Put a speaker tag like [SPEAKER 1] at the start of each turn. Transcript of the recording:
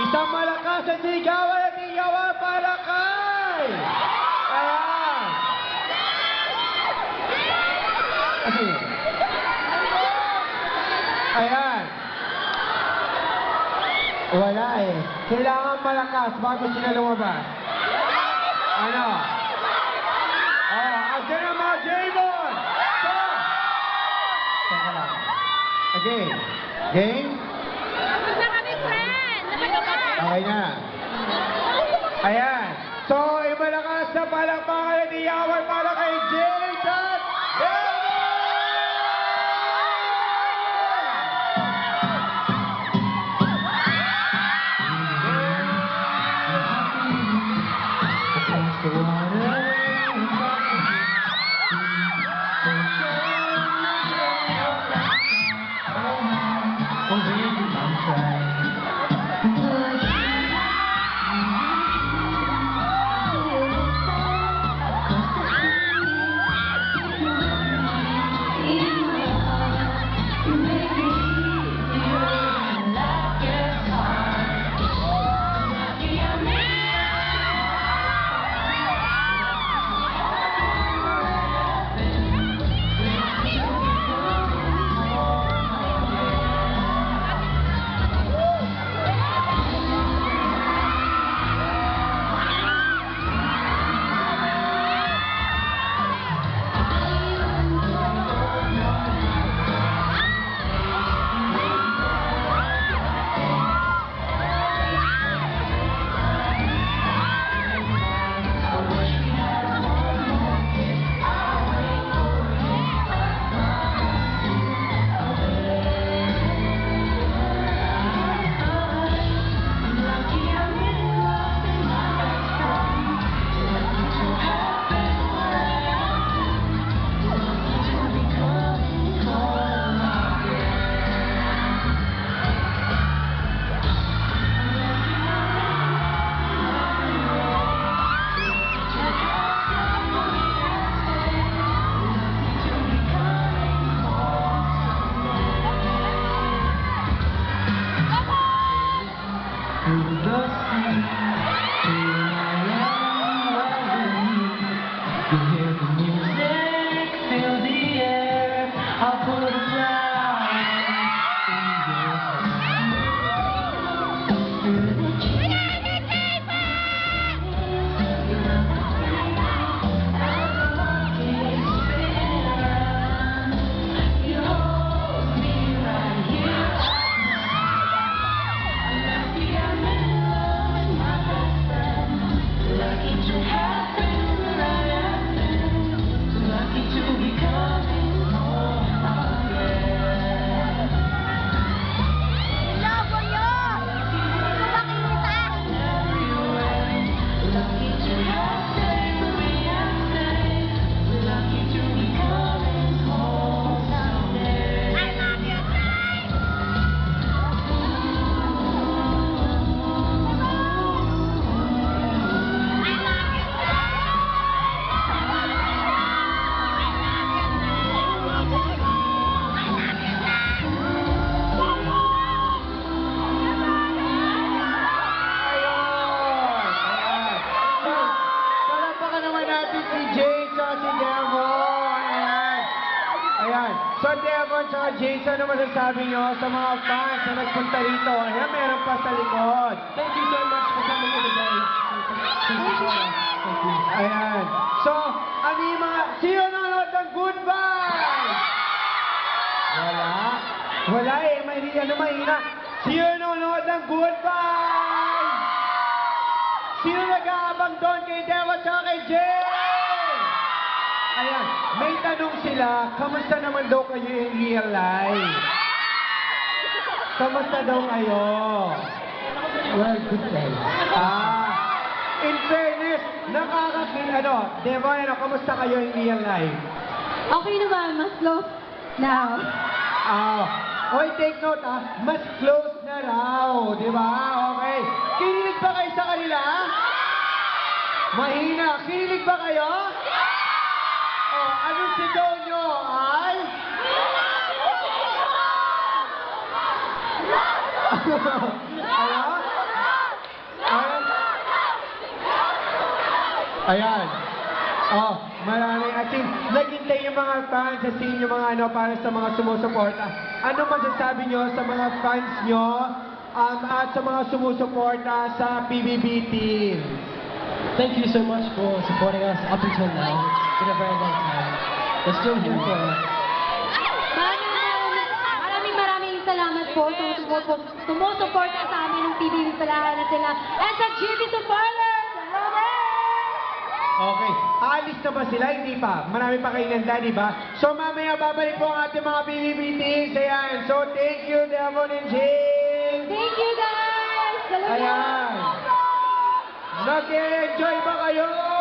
[SPEAKER 1] Isang malakas na sigawan at iyawan para kay... Ayan. Ayan. Wala eh. Kailangan malakas bago sila lumabas. Ano? Again ang mga J-Mon! Teka lang. Again. Game?
[SPEAKER 2] Tapos na kami, friend!
[SPEAKER 1] Okay na. Ayan. So, malakas na palakpakan at iyawan para kay Jason Demon! So, Devon at Jason, ano masasabi nyo sa mga fans na nagpunta rito? Ayan, meron pa sa likod.
[SPEAKER 3] Thank you so much for coming to the day. Thank you so much. Thank you.
[SPEAKER 1] Ayan. So, ano yung mga... Sino nanonood ng goodbye? Wala. Wala eh. May mahina. Sino nanonood ng goodbye? Sino nag-aabang doon kay Devon at kay Jay? Ayan, may tanong sila, kamusta naman daw kayo in real life? Kamusta daw kayo?
[SPEAKER 3] Well, good day.
[SPEAKER 1] In fairness, Devon, kamusta kayo in real life?
[SPEAKER 2] Okay naman, mas close now.
[SPEAKER 1] Okay, take note mas close na raw, di ba? Okay. Kinilig ba kayo sa kanila? Mahina. Kinilig ba kayo? Anong sigaw nyo ay? Ano? Ayan. Oh, marami. At naghintay yung mga fans sa inyo mga para sa mga sumusuporta. Ano masasabi nyo sa mga fans nyo at sa mga sumusuporta sa PBB team?
[SPEAKER 3] Thank you so much for supporting us up until now. It's been a very long time. We're still here for us.
[SPEAKER 2] Maraming salamat po sa sumusuporta sa amin ng PBB Palahan at sila. And sa GT supporters!
[SPEAKER 1] Okay. Alis na ba sila? Hindi pa. Marami pa kayo nanda, di ba? So mamaya babalik po ang ating mga PBB teams. Ayan. So thank you, Devon and James.
[SPEAKER 2] Thank you guys! Dalawa.
[SPEAKER 1] Ayan. Nag-enjoy ba kayo?